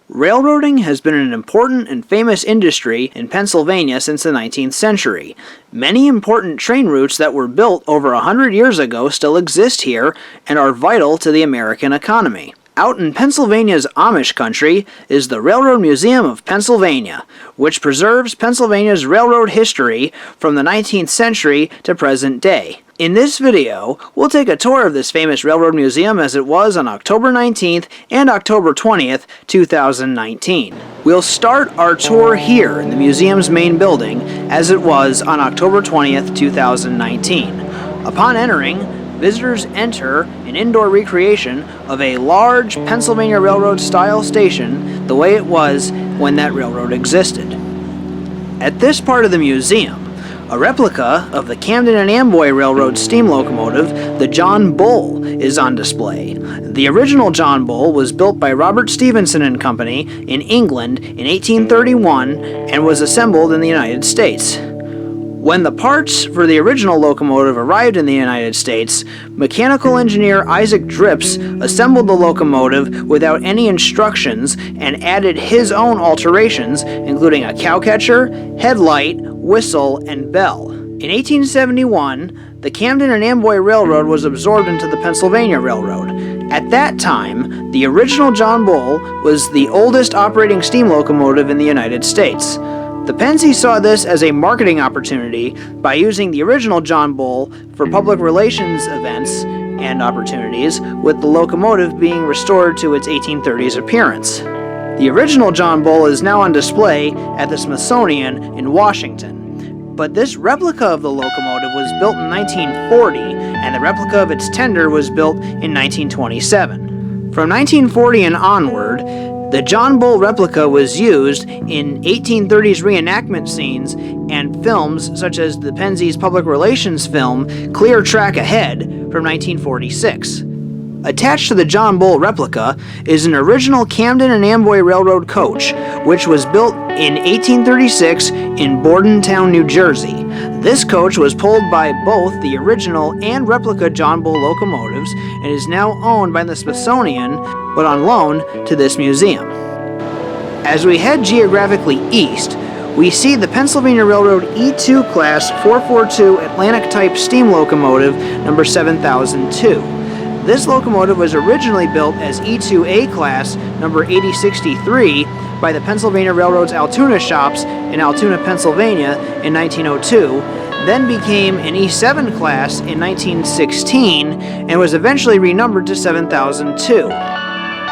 Railroading has been an important and famous industry in Pennsylvania since the 19th century. Many important train routes that were built over 100 years ago still exist here and are vital to the American economy. Out in Pennsylvania's Amish country is the Railroad Museum of Pennsylvania, which preserves Pennsylvania's railroad history from the 19th century to present day. In this video, we'll take a tour of this famous railroad museum as it was on October 19th and October 20th, 2019. We'll start our tour here in the museum's main building as it was on October 20th, 2019. Upon entering, visitors enter an indoor recreation of a large Pennsylvania Railroad style station the way it was when that railroad existed. At this part of the museum, a replica of the Camden and Amboy Railroad steam locomotive, the John Bull, is on display. The original John Bull was built by Robert Stephenson and Company in England in 1831 and was assembled in the United States. When the parts for the original locomotive arrived in the United States, mechanical engineer Isaac Drips assembled the locomotive without any instructions and added his own alterations, including a cowcatcher, headlight, whistle, and bell. In 1871, the Camden and Amboy Railroad was absorbed into the Pennsylvania Railroad. At that time, the original John Bull was the oldest operating steam locomotive in the United States. The Pennsy saw this as a marketing opportunity by using the original John Bull for public relations events and opportunities, with the locomotive being restored to its 1830s appearance. The original John Bull is now on display at the Smithsonian in Washington, but this replica of the locomotive was built in 1940, and the replica of its tender was built in 1927. From 1940 and onward, the John Bull replica was used in 1830s reenactment scenes and films such as the Pensy's public relations film Clear Track Ahead from 1946. Attached to the John Bull replica is an original Camden and Amboy Railroad coach, which was built in 1836 in Bordentown, New Jersey. This coach was pulled by both the original and replica John Bull locomotives and is now owned by the Smithsonian, but on loan to this museum. As we head geographically east, we see the Pennsylvania Railroad E2 Class 442 Atlantic Type steam locomotive number 7002. This locomotive was originally built as E2A Class number 8063 by the Pennsylvania Railroad's Altoona shops in Altoona, Pennsylvania in 1902, then became an E7 class in 1916 and was eventually renumbered to 7002.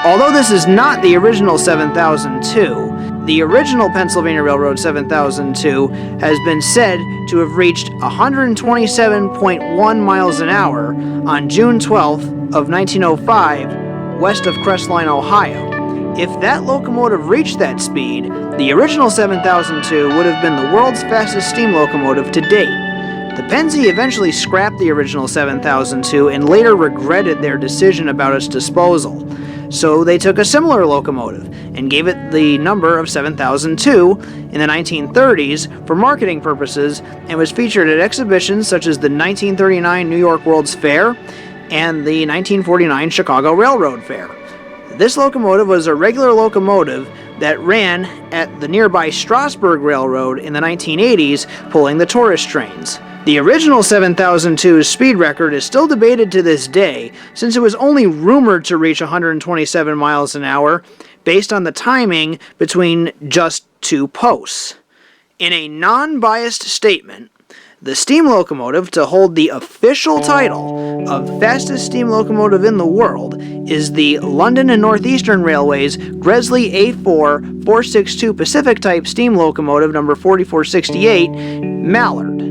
Although this is not the original 7002, the original Pennsylvania Railroad 7002 has been said to have reached 127.1 miles an hour on June 12th of 1905 west of Crestline, Ohio. If that locomotive reached that speed, the original 7002 would have been the world's fastest steam locomotive to date. The Pennsy eventually scrapped the original 7002 and later regretted their decision about its disposal. So they took a similar locomotive and gave it the number of 7002 in the 1930s for marketing purposes and was featured at exhibitions such as the 1939 New York World's Fair and the 1949 Chicago Railroad Fair. This locomotive was a regular locomotive that ran at the nearby Strasburg Railroad in the 1980s, pulling the tourist trains. The original 7002's speed record is still debated to this day, since it was only rumored to reach 127 miles an hour based on the timing between just two posts. In a non-biased statement, the steam locomotive to hold the official title of fastest steam locomotive in the world is the London and Northeastern Railway's Gresley A4 462 Pacific Type steam locomotive number 4468 Mallard,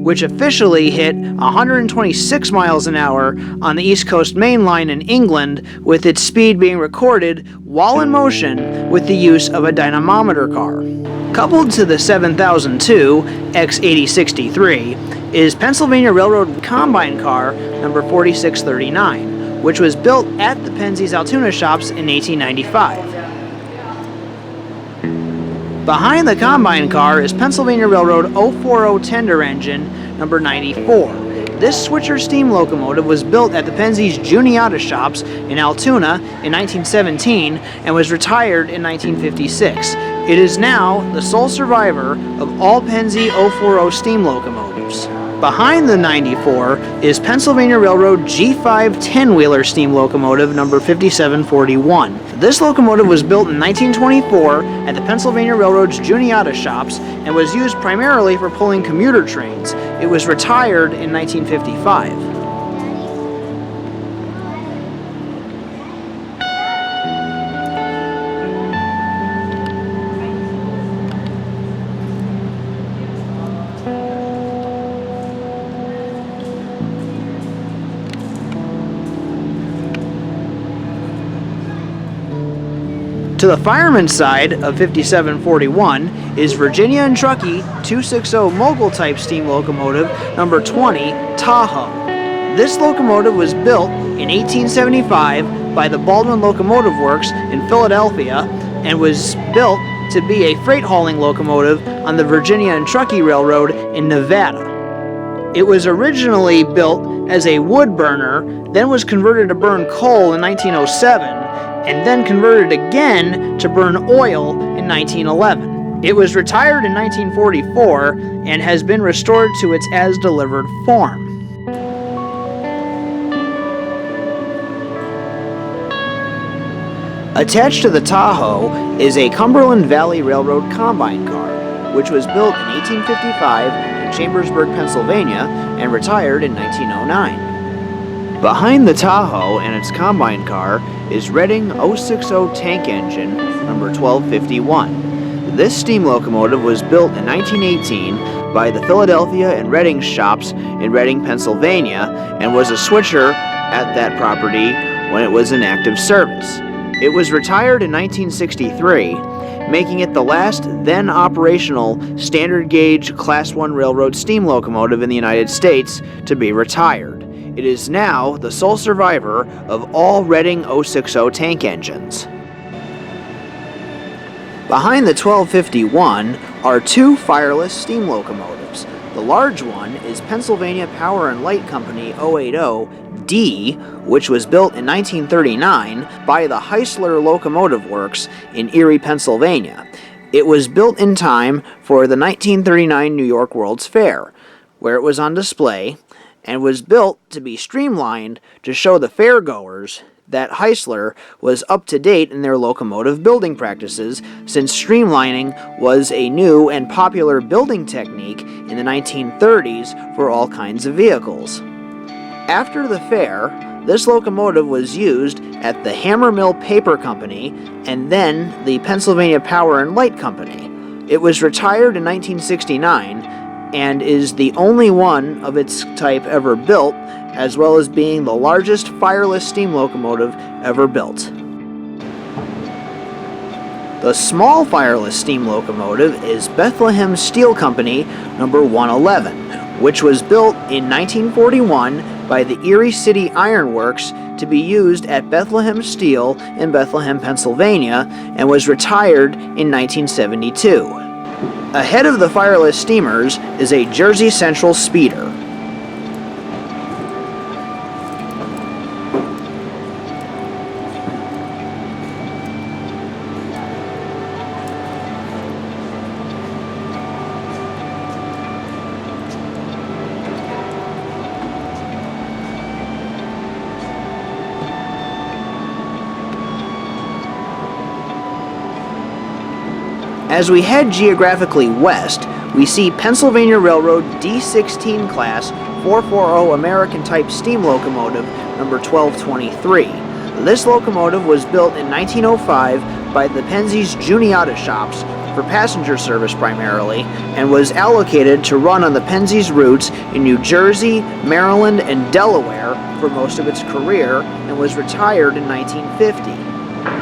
which officially hit 126 miles an hour on the East Coast Main Line in England, with its speed being recorded while in motion with the use of a dynamometer car. Coupled to the 7002 X8063 is Pennsylvania Railroad Combine Car number 4639, which was built at the Pensy's Altoona shops in 1895. Behind the combine car is Pennsylvania Railroad 040 tender engine number 94, This switcher steam locomotive was built at the Penzi's Juniata shops in Altoona in 1917 and was retired in 1956. It is now the sole survivor of all Penzi 040 steam locomotives. Behind the 94 is Pennsylvania Railroad G5 10-wheeler steam locomotive number 5741. This locomotive was built in 1924 at the Pennsylvania Railroad's Juniata shops and was used primarily for pulling commuter trains. It was retired in 1955. To the fireman's side of 5741 is Virginia and Truckee 260 mogul-type steam locomotive number 20, Tahoe. This locomotive was built in 1875 by the Baldwin Locomotive Works in Philadelphia and was built to be a freight hauling locomotive on the Virginia and Truckee Railroad in Nevada. It was originally built as a wood burner, then was converted to burn coal in 1907, and then converted again to burn oil in 1911. It was retired in 1944 and has been restored to its as-delivered form. Attached to the Tahoe is a Cumberland Valley Railroad combine car, which was built in 1855 in Chambersburg, Pennsylvania, and retired in 1909. Behind the Tahoe and its combine car is Reading 060 tank engine number 1251. This steam locomotive was built in 1918 by the Philadelphia and Reading shops in Reading, Pennsylvania, and was a switcher at that property when it was in active service. It was retired in 1963, making it the last then operational standard gauge Class I railroad steam locomotive in the United States to be retired. It is now the sole survivor of all Reading 060 tank engines. Behind the 1251 are two fireless steam locomotives. The large one is Pennsylvania Power and Light Company 080D, which was built in 1939 by the Heisler Locomotive Works in Erie, Pennsylvania. It was built in time for the 1939 New York World's Fair, where it was on display, and was built to be streamlined to show the fairgoers that Heisler was up to date in their locomotive building practices, since streamlining was a new and popular building technique in the 1930s for all kinds of vehicles. After the fair, this locomotive was used at the Hammermill Paper Company and then the Pennsylvania Power and Light Company. It was retired in 1969 and is the only one of its type ever built, as well as being the largest fireless steam locomotive ever built. The small fireless steam locomotive is Bethlehem Steel Company number 111, which was built in 1941 by the Erie City Iron Works to be used at Bethlehem Steel in Bethlehem, Pennsylvania, and was retired in 1972. Ahead of the fireless steamers is a Jersey Central speeder. As we head geographically west, we see Pennsylvania Railroad D16 class 440 American type steam locomotive number 1223. This locomotive was built in 1905 by the Penzi's Juniata shops for passenger service primarily, and was allocated to run on the Penzi's routes in New Jersey, Maryland, and Delaware for most of its career, and was retired in 1950.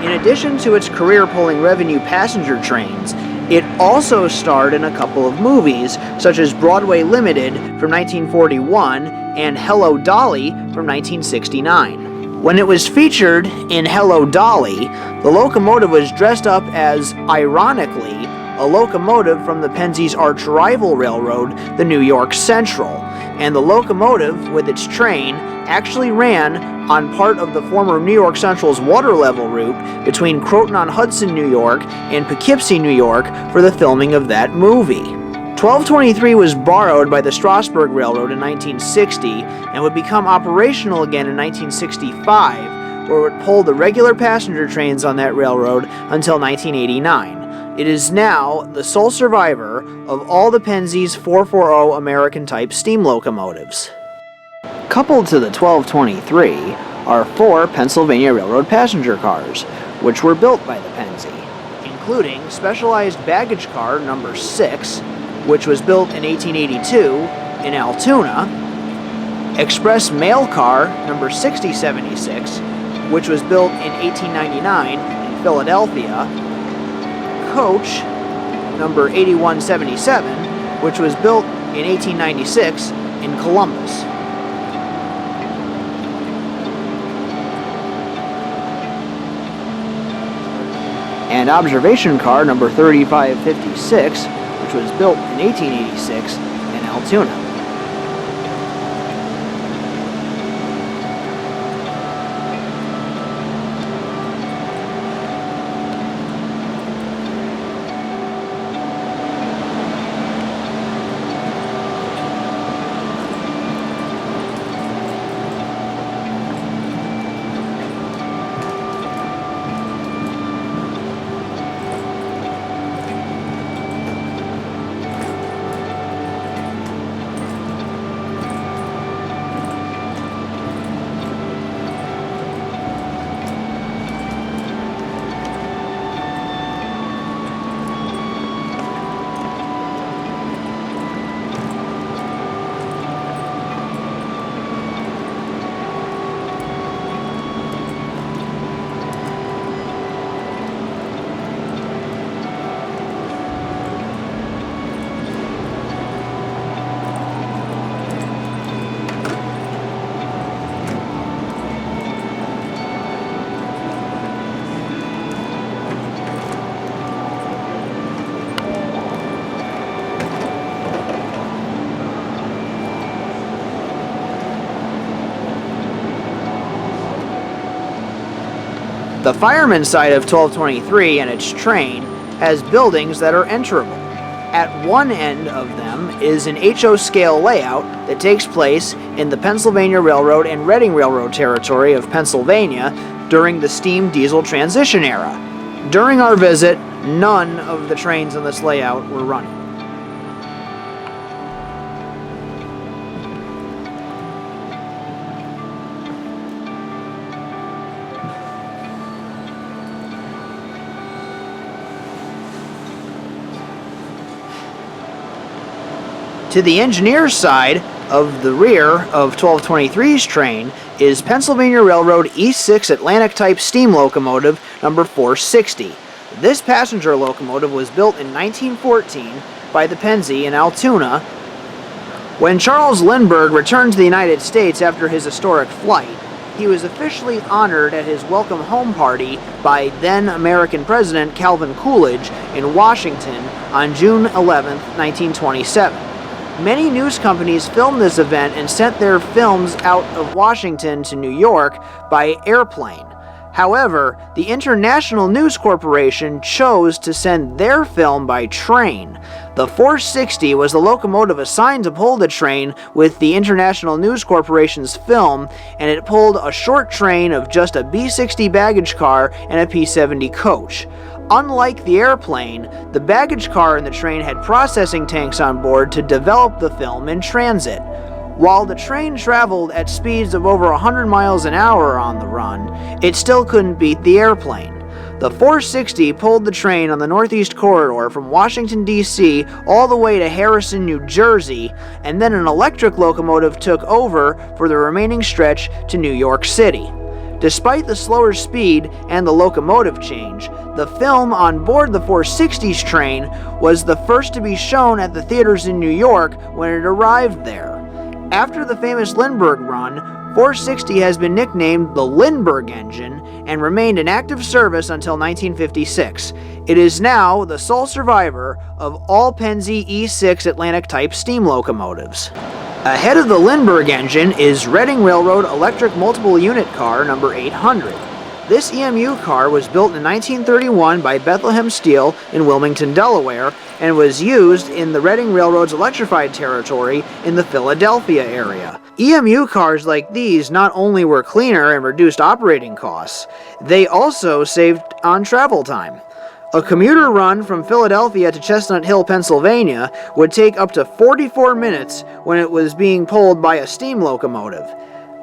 In addition to its career pulling revenue passenger trains, it also starred in a couple of movies, such as Broadway Limited from 1941 and Hello Dolly from 1969. When it was featured in Hello Dolly, the locomotive was dressed up as, ironically, a locomotive from the Pensie's arch-rival railroad, the New York Central, and the locomotive, with its train, actually ran on part of the former New York Central's water level route between Croton-on-Hudson, New York, and Poughkeepsie, New York, for the filming of that movie. 1223 was borrowed by the Strasburg Railroad in 1960 and would become operational again in 1965, where it would pull the regular passenger trains on that railroad until 1989. It is now the sole survivor of all the Pensie's 440 American-type steam locomotives. Coupled to the 1223 are 4 Pennsylvania Railroad passenger cars, which were built by the Pensie, including Specialized Baggage Car Number 6, which was built in 1882 in Altoona, Express Mail Car Number 6076, which was built in 1899 in Philadelphia, Coach Number 8177, which was built in 1896 in Columbus. And Observation Car Number 3556, which was built in 1886 in Altoona. The fireman's side of 1223 and its train has buildings that are enterable. At one end of them is an HO scale layout that takes place in the Pennsylvania Railroad and Reading Railroad territory of Pennsylvania during the steam-diesel transition era. During our visit, none of the trains on this layout were running. To the engineer's side of the rear of 1223's train is Pennsylvania Railroad E6 Atlantic type steam locomotive number 460. This passenger locomotive was built in 1914 by the Pensie in Altoona. When Charles Lindbergh returned to the United States after his historic flight, he was officially honored at his welcome home party by then American President Calvin Coolidge in Washington on June 11, 1927. Many news companies filmed this event and sent their films out of Washington to New York by airplane. However, the International News Corporation chose to send their film by train. The 460 was the locomotive assigned to pull the train with the International News Corporation's film, and it pulled a short train of just a B-60 baggage car and a P-70 coach. Unlike the airplane, the baggage car and the train had processing tanks on board to develop the film in transit. While the train traveled at speeds of over 100 miles an hour on the run, it still couldn't beat the airplane. The 460 pulled the train on the Northeast Corridor from Washington, D.C. all the way to Harrison, New Jersey, and then an electric locomotive took over for the remaining stretch to New York City. Despite the slower speed and the locomotive change, the film on board the 460's train was the first to be shown at the theaters in New York when it arrived there. After the famous Lindbergh run, 460 has been nicknamed the Lindbergh engine and remained in active service until 1956. It is now the sole survivor of all Pennsy E6 Atlantic-type steam locomotives. Ahead of the Lindbergh engine is Reading Railroad Electric Multiple Unit Car number 800. This EMU car was built in 1931 by Bethlehem Steel in Wilmington, Delaware, and was used in the Reading Railroad's electrified territory in the Philadelphia area. EMU cars like these not only were cleaner and reduced operating costs, they also saved on travel time. A commuter run from Philadelphia to Chestnut Hill, Pennsylvania would take up to 44 minutes when it was being pulled by a steam locomotive,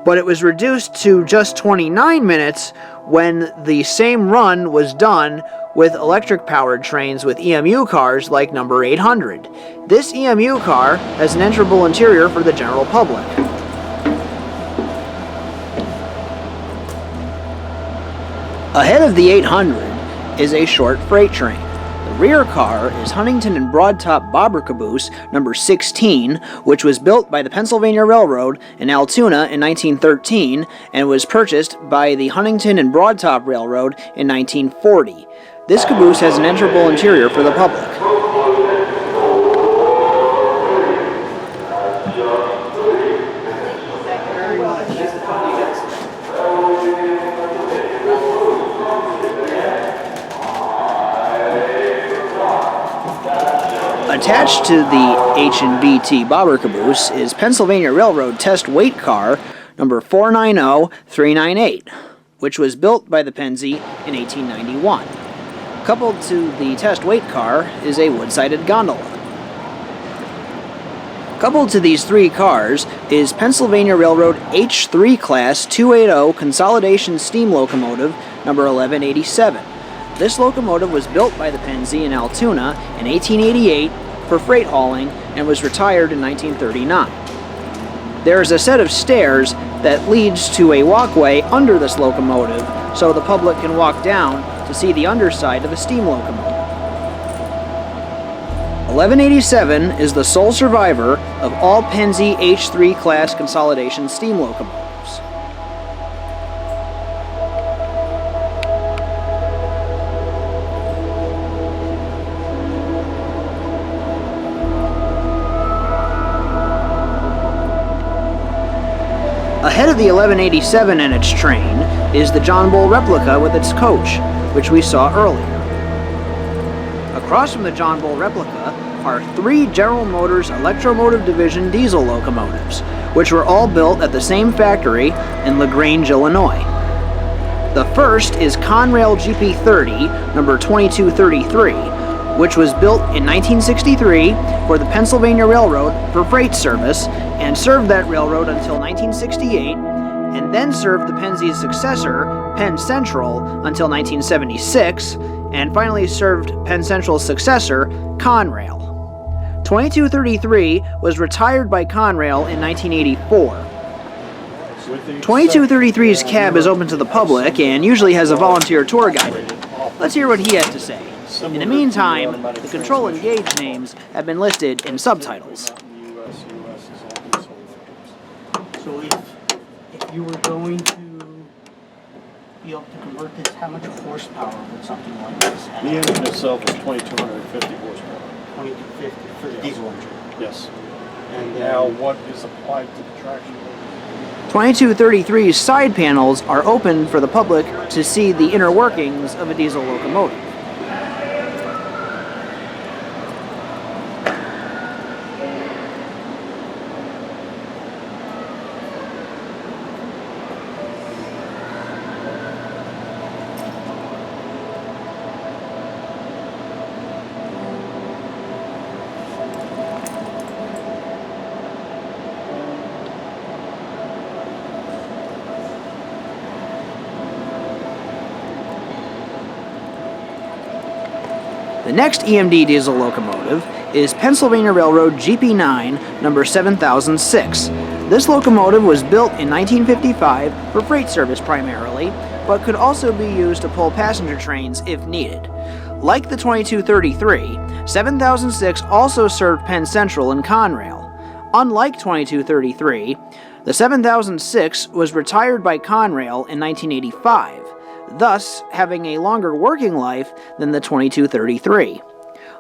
but it was reduced to just 29 minutes when the same run was done with electric-powered trains with EMU cars like number 800. This EMU car has an enterable interior for the general public. Ahead of the 800 is a short freight train. The rear car is Huntington and Broadtop bobber caboose number 16, which was built by the Pennsylvania Railroad in Altoona in 1913 and was purchased by the Huntington and Broadtop Railroad in 1940. This caboose has an enterable interior for the public. Attached to the H&BT bobber caboose is Pennsylvania Railroad test weight car number 490398, which was built by the Pennsy in 1891. Coupled to the test weight car is a wood-sided gondola. Coupled to these three cars is Pennsylvania Railroad H3 Class 280 Consolidation Steam Locomotive number 1187. This locomotive was built by the Pennsy in Altoona in 1888 for freight hauling and was retired in 1939. There is a set of stairs that leads to a walkway under this locomotive so the public can walk down to see the underside of the steam locomotive. 1187 is the sole survivor of all Pennsy H3 class consolidation steam locomotives. Ahead of the 1187 and its train is the John Bull replica with its coach, which we saw earlier. Across from the John Bull replica are three General Motors Electromotive Division diesel locomotives, which were all built at the same factory in LaGrange, Illinois. The first is Conrail GP30 number 2233, which was built in 1963 for the Pennsylvania Railroad for freight service and served that railroad until 1968, and then served the Pensy's successor, Penn Central, until 1976, and finally served Penn Central's successor, Conrail. 2233 was retired by Conrail in 1984. 2233's cab is open to the public and usually has a volunteer tour guide. Let's hear what he has to say. In the meantime, the control and gauge names have been listed in subtitles. So if you were going to be able to convert this, how much horsepower would something like this have? The engine itself is 2,250 horsepower. 2250 for the diesel engine. Yes. And Now, what is applied to the traction? 2233's side panels are open for the public to see the inner workings of a diesel locomotive. The next EMD diesel locomotive is Pennsylvania Railroad GP9 number 7006. This locomotive was built in 1955 for freight service primarily, but could also be used to pull passenger trains if needed. Like the 2233, 7006 also served Penn Central and Conrail. Unlike 2233, the 7006 was retired by Conrail in 1985. thus having a longer working life than the 2233.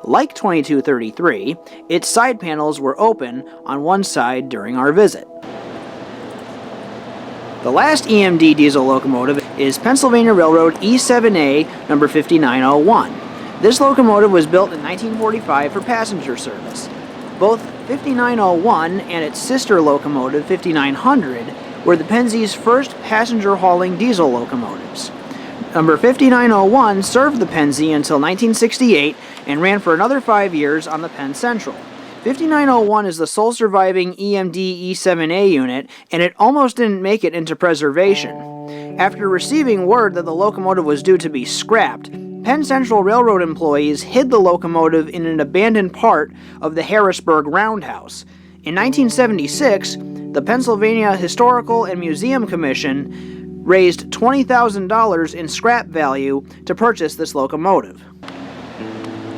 Like 2233, its side panels were open on one side during our visit. The last EMD diesel locomotive is Pennsylvania Railroad E7A number 5901. This locomotive was built in 1945 for passenger service. Both 5901 and its sister locomotive 5900 were the Penzie's first passenger hauling diesel locomotives. Number 5901 served the Penzie until 1968 and ran for another 5 years on the Penn Central. 5901 is the sole surviving EMD E7A unit, and it almost didn't make it into preservation. After receiving word that the locomotive was due to be scrapped, Penn Central Railroad employees hid the locomotive in an abandoned part of the Harrisburg Roundhouse. In 1976, the Pennsylvania Historical and Museum Commission raised $20,000 in scrap value to purchase this locomotive.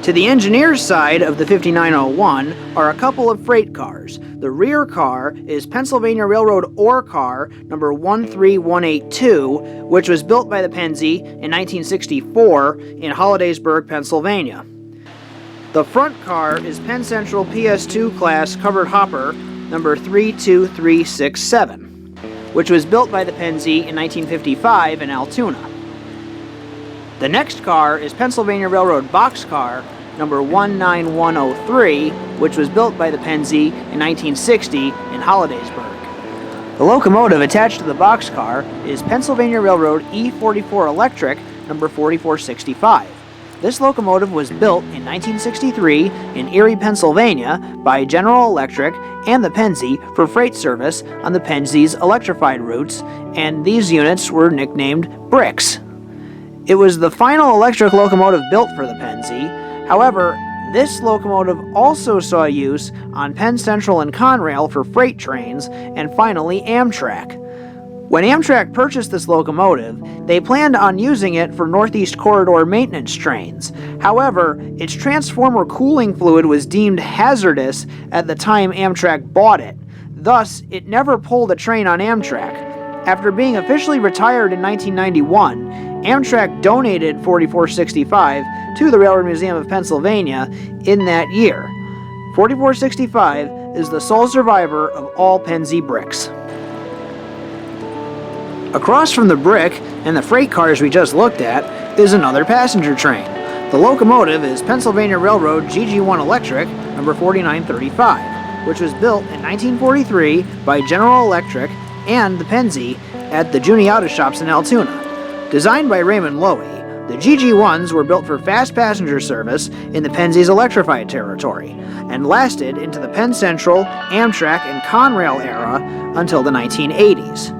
To the engineer's side of the 5901 are a couple of freight cars. The rear car is Pennsylvania Railroad ore car number 13182, which was built by the Penzie in 1964 in Hollidaysburg, Pennsylvania. The front car is Penn Central PS2 class covered hopper number 32367, which was built by the Penzie in 1955 in Altoona. The next car is Pennsylvania Railroad boxcar number 19103, which was built by the Penzie in 1960 in Hollidaysburg. The locomotive attached to the boxcar is Pennsylvania Railroad E44 Electric number 4465. This locomotive was built in 1963 in Erie, Pennsylvania by General Electric and the Penzie for freight service on the Penzie's electrified routes, and these units were nicknamed bricks. It was the final electric locomotive built for the Penzie. However, this locomotive also saw use on Penn Central and Conrail for freight trains, and finally Amtrak. When Amtrak purchased this locomotive, they planned on using it for Northeast Corridor maintenance trains. However, its transformer cooling fluid was deemed hazardous at the time Amtrak bought it. Thus, it never pulled a train on Amtrak. After being officially retired in 1991, Amtrak donated 4465 to the Railroad Museum of Pennsylvania in that year. 4465 is the sole survivor of all Penzie bricks. Across from the brick and the freight cars we just looked at is another passenger train. The locomotive is Pennsylvania Railroad GG1 Electric number 4935, which was built in 1943 by General Electric and the Penzie at the Juniata shops in Altoona. Designed by Raymond Loewy, the GG1s were built for fast passenger service in the Penzie's electrified territory and lasted into the Penn Central, Amtrak, and Conrail era until the 1980s.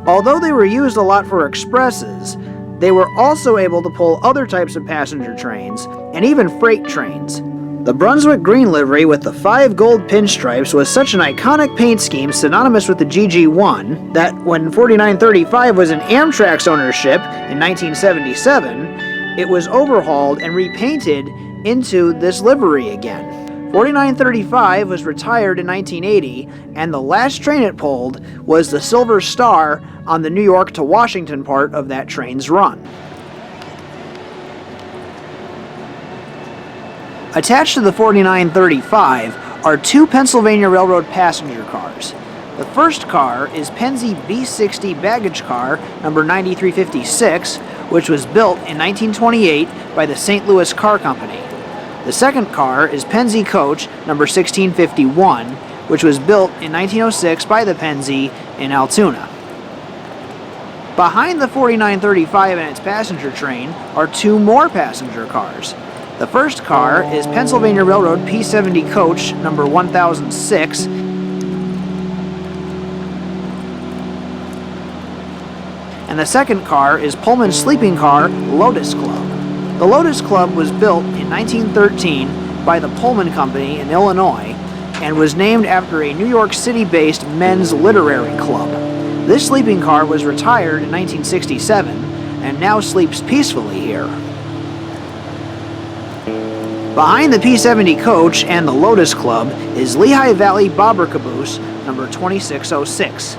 Although they were used a lot for expresses, they were also able to pull other types of passenger trains and even freight trains. The Brunswick green livery with the 5 gold pinstripes was such an iconic paint scheme synonymous with the GG1 that when 4935 was in Amtrak's ownership in 1977, it was overhauled and repainted into this livery again. 4935 was retired in 1980, and the last train it pulled was the Silver Star on the New York to Washington part of that train's run. Attached to the 4935 are 2 Pennsylvania Railroad passenger cars. The first car is Penzie B60 baggage car number 9356, which was built in 1928 by the St. Louis Car Company. The second car is Penzie coach number 1651, which was built in 1906 by the Penzie in Altoona. Behind the 4935 and its passenger train are 2 more passenger cars. The first car is Pennsylvania Railroad P70 coach number 1006, and the second car is Pullman sleeping car Lotus Club. The Lotus Club was built in 1913 by the Pullman Company in Illinois and was named after a New York City-based men's literary club. This sleeping car was retired in 1967 and now sleeps peacefully here. Behind the P70 coach and the Lotus Club is Lehigh Valley Bobber Caboose number 2606.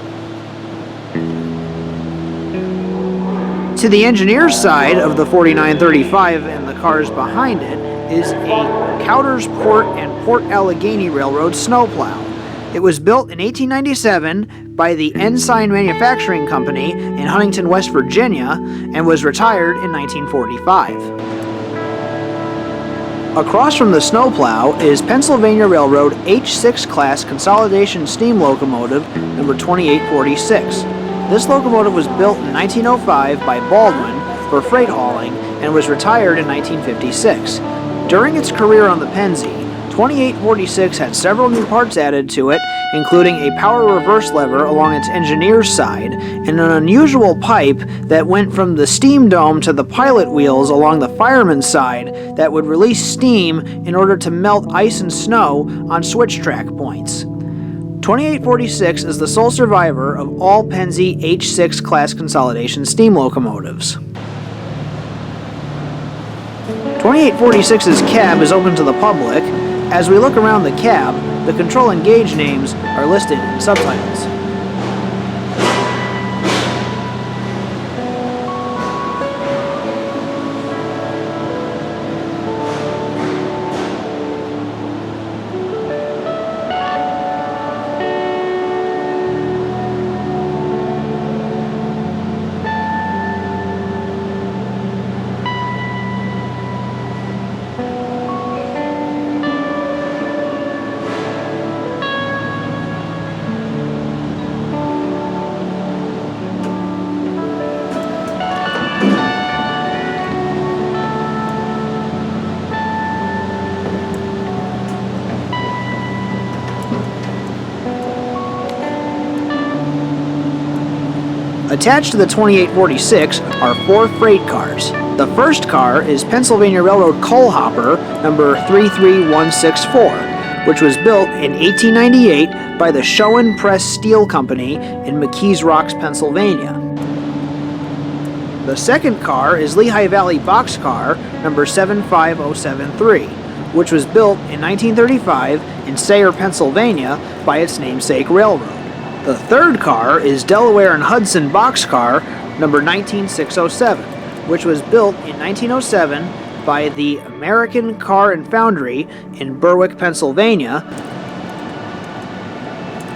To the engineer's side of the 4935 and the cars behind it is a Cowders Port and Port Allegheny Railroad snowplow. It was built in 1897 by the Ensign Manufacturing Company in Huntington, West Virginia, and was retired in 1945. Across from the snowplow is Pennsylvania Railroad H6 class consolidation steam locomotive number 2846. This locomotive was built in 1905 by Baldwin for freight hauling and was retired in 1956. During its career on the Pennsy, 2846 had several new parts added to it, including a power reverse lever along its engineer's side and an unusual pipe that went from the steam dome to the pilot wheels along the fireman's side that would release steam in order to melt ice and snow on switch track points. 2846 is the sole survivor of all Pennsy H6 class consolidation steam locomotives. 2846's cab is open to the public. As we look around the cab, the control and gauge names are listed in subtitles. Attached to the 2846 are 4 freight cars. The first car is Pennsylvania Railroad Coal Hopper number 33164, which was built in 1898 by the Schoen Press Steel Company in McKees Rocks, Pennsylvania. The second car is Lehigh Valley Boxcar number 75073, which was built in 1935 in Sayre, Pennsylvania by its namesake railroad. The third car is Delaware and Hudson Boxcar number 19607, which was built in 1907 by the American Car and Foundry in Berwick, Pennsylvania.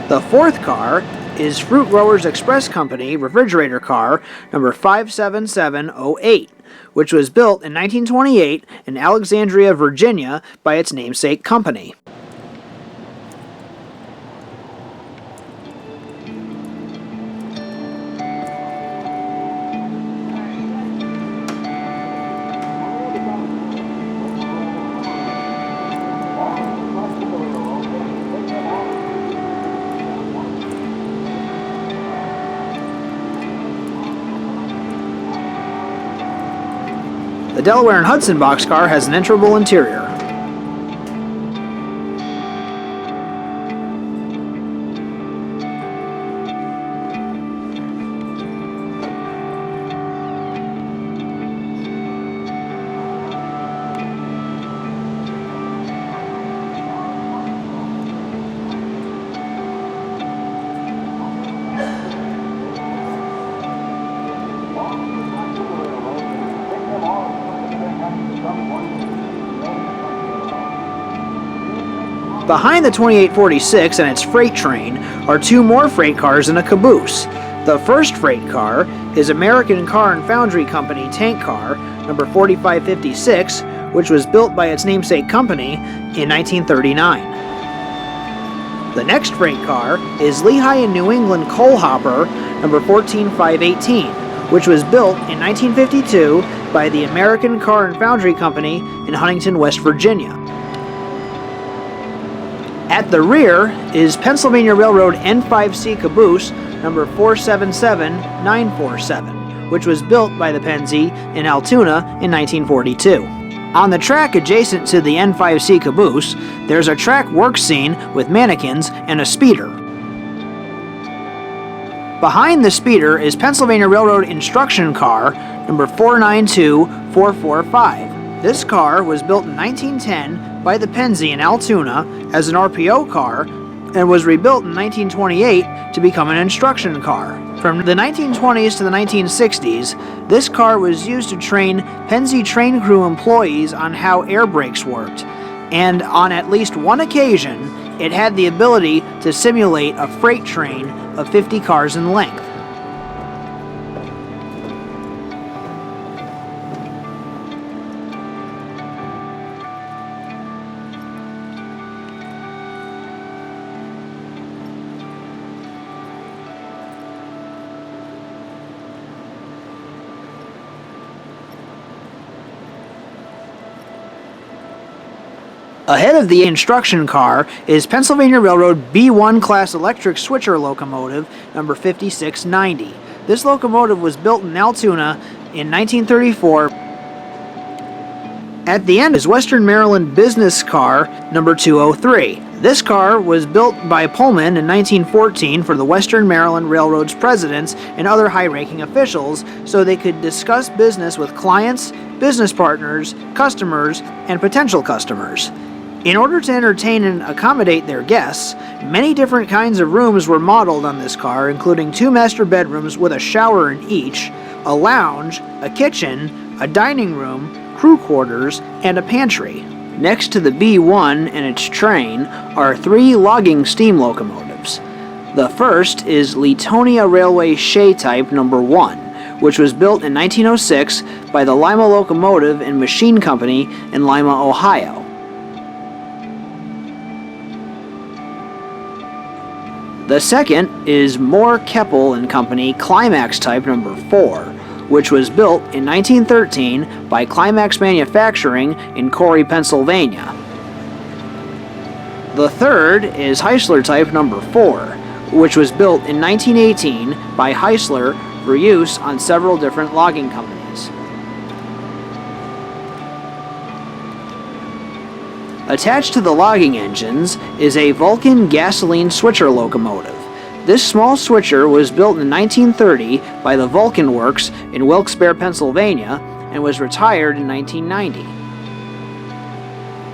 The fourth car is Fruit Growers Express Company refrigerator car number 57708, which was built in 1928 in Alexandria, Virginia by its namesake company. The Delaware and Hudson boxcar has an enterable interior. Behind the 2846 and its freight train are 2 more freight cars and a caboose. The first freight car is American Car and Foundry Company tank car number 4556, which was built by its namesake company in 1939. The next freight car is Lehigh and New England Coal Hopper number 14518, which was built in 1952 by the American Car and Foundry Company in Huntington, West Virginia. At the rear is Pennsylvania Railroad N5C caboose number 477947, which was built by the Pennsy in Altoona in 1942. On the track adjacent to the N5C caboose, there's a track work scene with mannequins and a speeder. Behind the speeder is Pennsylvania Railroad instruction car number 492445. This car was built in 1910 by the Pennsy in Altoona as an RPO car and was rebuilt in 1928 to become an instruction car. From From the 1920s to the 1960s, this car was used to train Pennsy train crew employees on how air brakes worked, and on at least one occasion, it had the ability to simulate a freight train of 50 cars in length. Ahead of the instruction car is Pennsylvania Railroad B1 class electric switcher locomotive number 5690. This locomotive was built in Altoona in 1934. At the end is Western Maryland business car number 203. This car was built by Pullman in 1914 for the Western Maryland Railroad's presidents and other high-ranking officials so they could discuss business with clients, business partners, customers, and potential customers. In order to entertain and accommodate their guests, many different kinds of rooms were modeled on this car, including 2 master bedrooms with a shower in each, a lounge, a kitchen, a dining room, crew quarters, and a pantry. Next to the B1 and its train are 3 logging steam locomotives. The first is Leetonia Railway Shay Type number 1, which was built in 1906 by the Lima Locomotive and Machine Company in Lima, Ohio. The second is Moore Keppel and Company Climax Type number 4, which was built in 1913 by Climax Manufacturing in Corey, Pennsylvania. The third is Heisler Type number 4, which was built in 1918 by Heisler for use on several different logging companies. Attached to the logging engines is a Vulcan gasoline switcher locomotive. This small switcher was built in 1930 by the Vulcan Works in Wilkes-Barre, Pennsylvania, and was retired in 1990.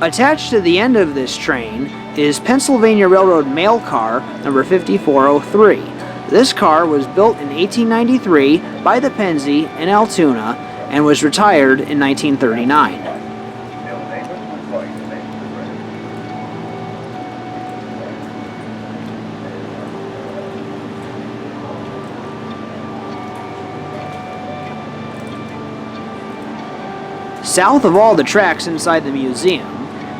Attached to the end of this train is Pennsylvania Railroad mail car number 5403. This car was built in 1893 by the Pennsy in Altoona and was retired in 1939. South of all the tracks inside the museum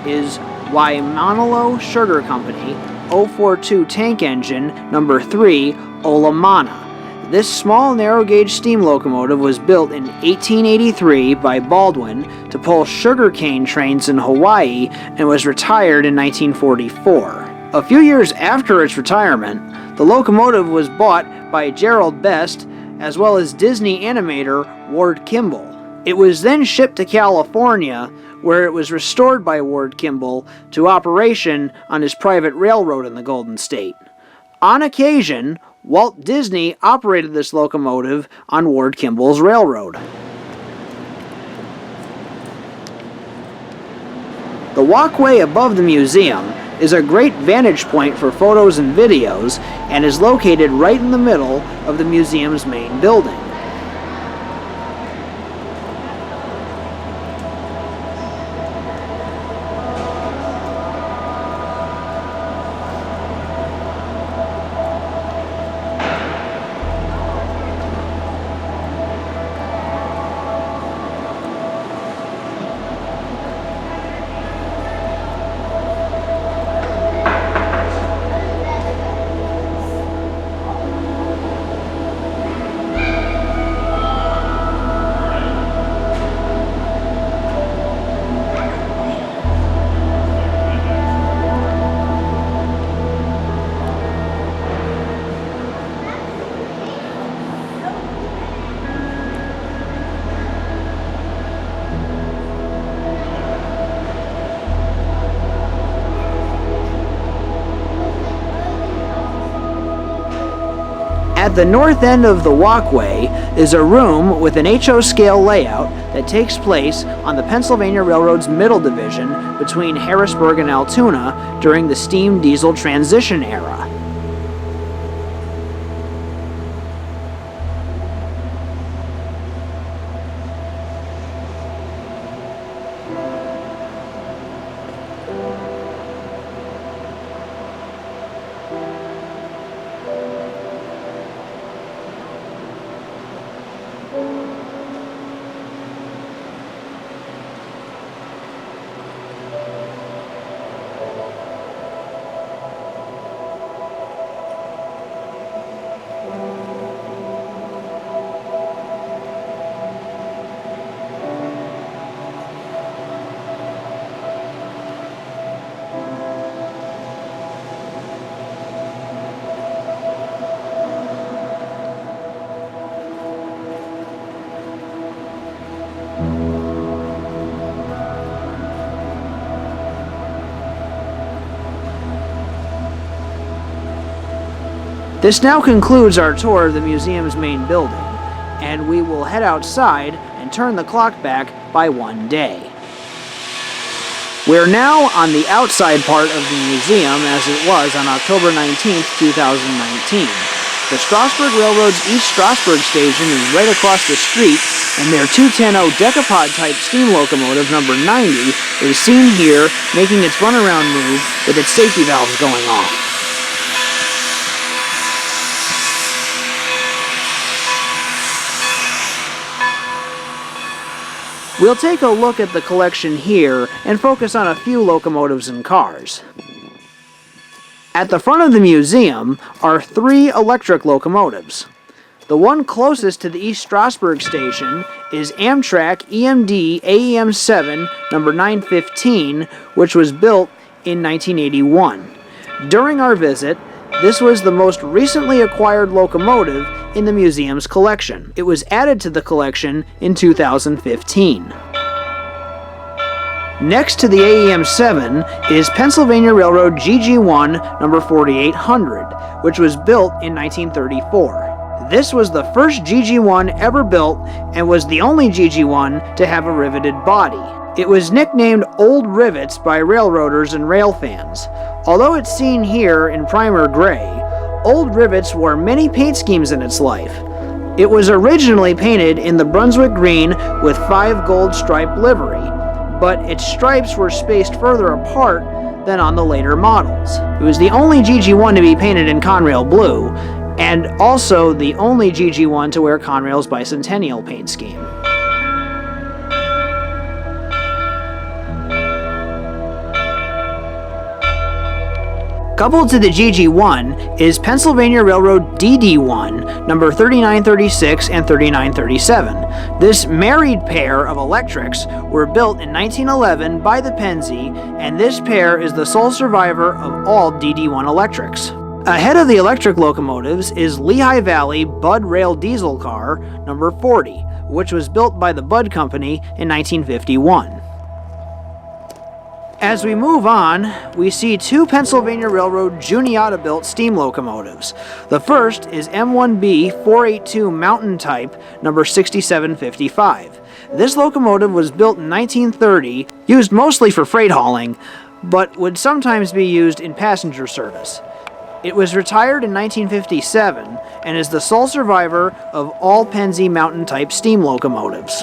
is Waimanalo Sugar Company 042 tank engine number 3 Olamana. This small narrow gauge steam locomotive was built in 1883 by Baldwin to pull sugarcane trains in Hawaii and was retired in 1944. A few years after its retirement, the locomotive was bought by Gerald Best as well as Disney animator Ward Kimball. It was then shipped to California, where it was restored by Ward Kimball to operation on his private railroad in the Golden State. On occasion, Walt Disney operated this locomotive on Ward Kimball's railroad. The walkway above the museum is a great vantage point for photos and videos and is located right in the middle of the museum's main building. At the north end of the walkway is a room with an HO scale layout that takes place on the Pennsylvania Railroad's middle division between Harrisburg and Altoona during the steam-diesel transition era. This now concludes our tour of the museum's main building, and we will head outside and turn the clock back by 1 day. We're now on the outside part of the museum as it was on October 19, 2019. The Strasburg Railroad's East Strasburg station is right across the street, and their 210 decapod-type steam locomotive number 90 is seen here making its runaround move with its safety valves going off. We'll take a look at the collection here and focus on a few locomotives and cars. At the front of the museum are 3 electric locomotives. The one closest to the East Strasburg station is Amtrak EMD AEM 7 number 915, which was built in 1981. During our visit, this was the most recently acquired locomotive in the museum's collection. It was added to the collection in 2015. Next to the AEM 7 is Pennsylvania Railroad GG1 number 4800, which was built in 1934. This was the first GG1 ever built and was the only GG1 to have a riveted body. It was nicknamed Old Rivets by railroaders and rail fans. Although it's seen here in primer gray, Old Rivets wore many paint schemes in its life. It was originally painted in the Brunswick green with 5 gold stripe livery, but its stripes were spaced further apart than on the later models. It was the only GG1 to be painted in Conrail blue, and also the only GG1 to wear Conrail's bicentennial paint scheme. Coupled to the GG1 is Pennsylvania Railroad DD1, number 3936 and 3937. This married pair of electrics were built in 1911 by the Pennsy, and this pair is the sole survivor of all DD1 electrics. Ahead of the electric locomotives is Lehigh Valley Budd Rail Diesel Car, number 40, which was built by the Budd Company in 1951. As we move on, we see 2 Pennsylvania Railroad Juniata-built steam locomotives. The first is M1B 482 Mountain Type, number 6755. This locomotive was built in 1930, used mostly for freight hauling, but would sometimes be used in passenger service. It was retired in 1957 and is the sole survivor of all Pennsy Mountain-type steam locomotives.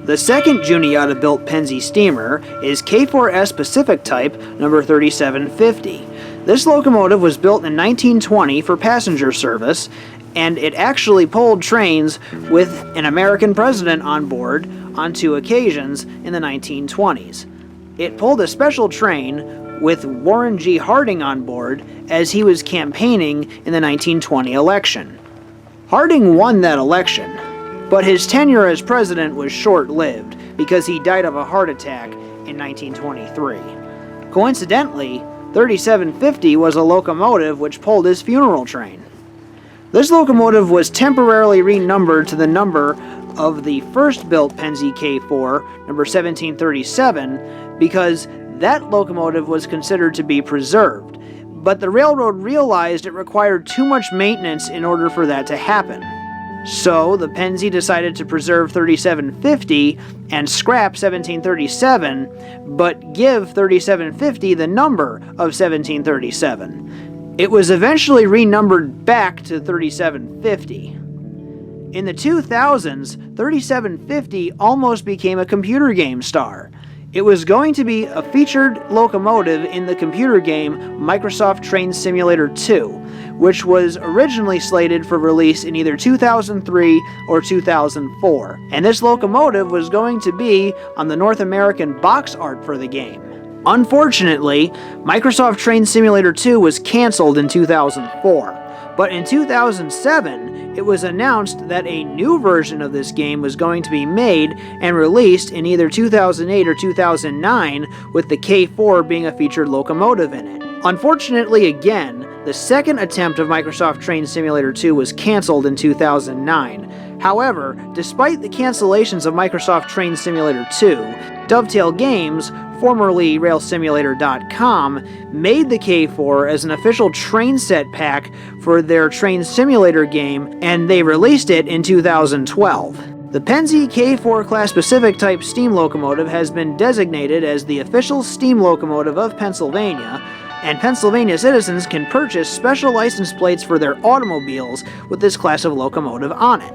The second Juniata-built Pennsy steamer is K4S Pacific Type number 3750. This locomotive was built in 1920 for passenger service, and it actually pulled trains with an American president on board on 2 occasions in the 1920s. It pulled a special train with Warren G. Harding on board as he was campaigning in the 1920 election. Harding won that election, but his tenure as president was short-lived because he died of a heart attack in 1923. Coincidentally, 3750 was a locomotive which pulled his funeral train. This locomotive was temporarily renumbered to the number of the first built Pennsy K4, number 1737, because that locomotive was considered to be preserved, but the railroad realized it required too much maintenance in order for that to happen. So the Pennsy decided to preserve 3750 and scrap 1737, but give 3750 the number of 1737. It was eventually renumbered back to 3750. In the 2000s, 3750 almost became a computer game star. It was going to be a featured locomotive in the computer game Microsoft Train Simulator 2, which was originally slated for release in either 2003 or 2004. And this locomotive was going to be on the North American box art for the game. Unfortunately, Microsoft Train Simulator 2 was canceled in 2004. But in 2007, it was announced that a new version of this game was going to be made and released in either 2008 or 2009, with the K4 being a featured locomotive in it. Unfortunately, again, the second attempt of Microsoft Train Simulator 2 was canceled in 2009. However, despite the cancellations of Microsoft Train Simulator 2, Dovetail Games, formerly RailSimulator.com, made the K4 as an official train set pack for their Train Simulator game, and they released it in 2012. The Pennsy K4 Class Pacific Type steam locomotive has been designated as the official steam locomotive of Pennsylvania, and Pennsylvania citizens can purchase special license plates for their automobiles with this class of locomotive on it.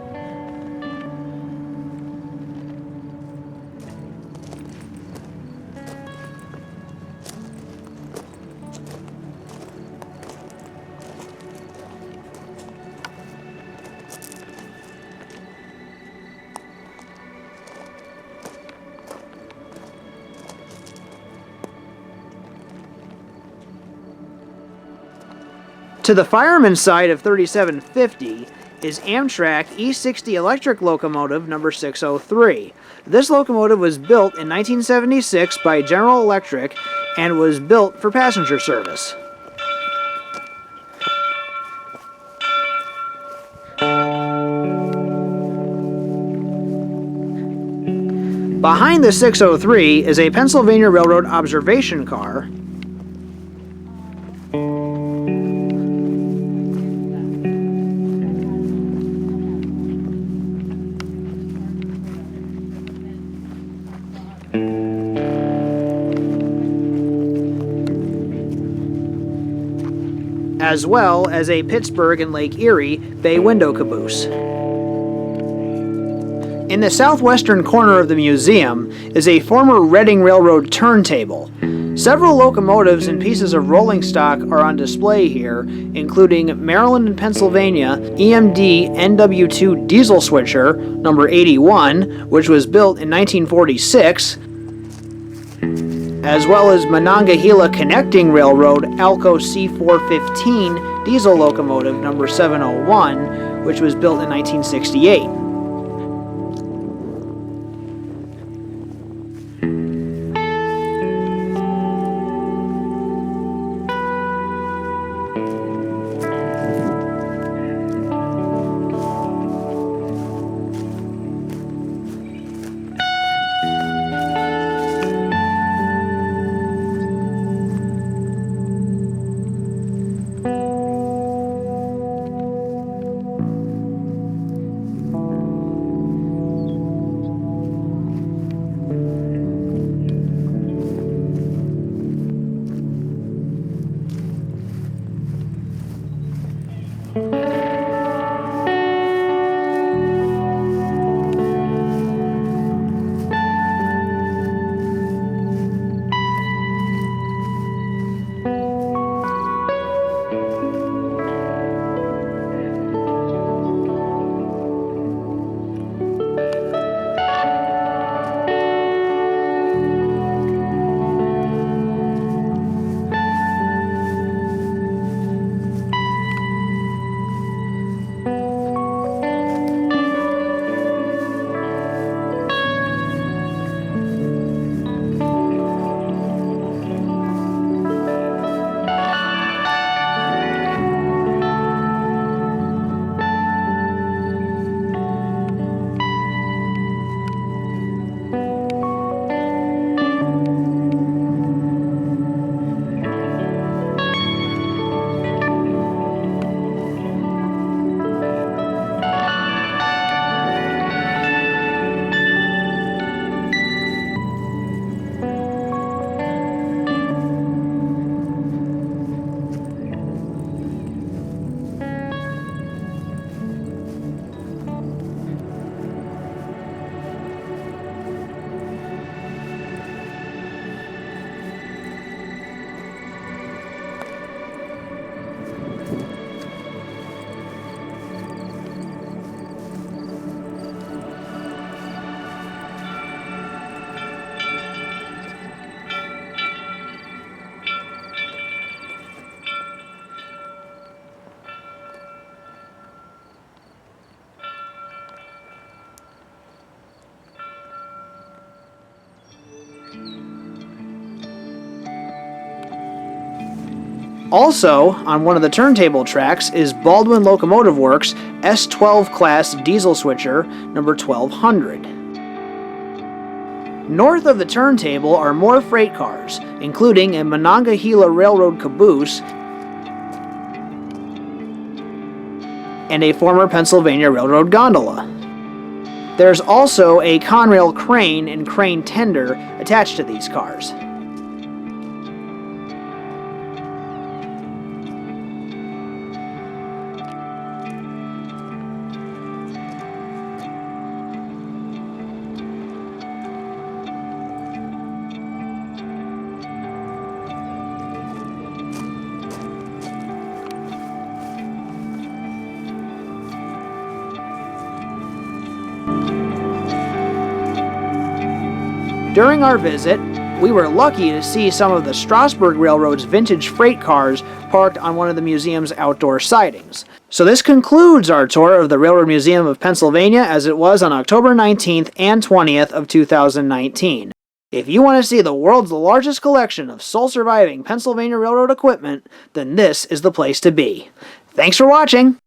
To the fireman's side of 3750 is Amtrak E60 electric locomotive number 603. This locomotive was built in 1976 by General Electric and was built for passenger service. Behind the 603 is a Pennsylvania Railroad observation car, as well as a Pittsburgh and Lake Erie bay window caboose. In the southwestern corner of the museum is a former Reading Railroad turntable. Several locomotives and pieces of rolling stock are on display here, including Maryland and Pennsylvania EMD NW2 diesel switcher number 81, which was built in 1946, as well as Monongahela Connecting Railroad Alco C415 diesel locomotive number 701, which was built in 1968. Also, on one of the turntable tracks is Baldwin Locomotive Works S12 class diesel switcher number 1200. North of the turntable are more freight cars, including a Monongahela Railroad caboose and a former Pennsylvania Railroad gondola. There's also a Conrail crane and crane tender attached to these cars. During our visit, we were lucky to see some of the Strasburg Railroad's vintage freight cars parked on one of the museum's outdoor sidings. So this concludes our tour of the Railroad Museum of Pennsylvania as it was on October 19th and 20th of 2019. If you want to see the world's largest collection of sole-surviving Pennsylvania Railroad equipment, then this is the place to be. Thanks for watching!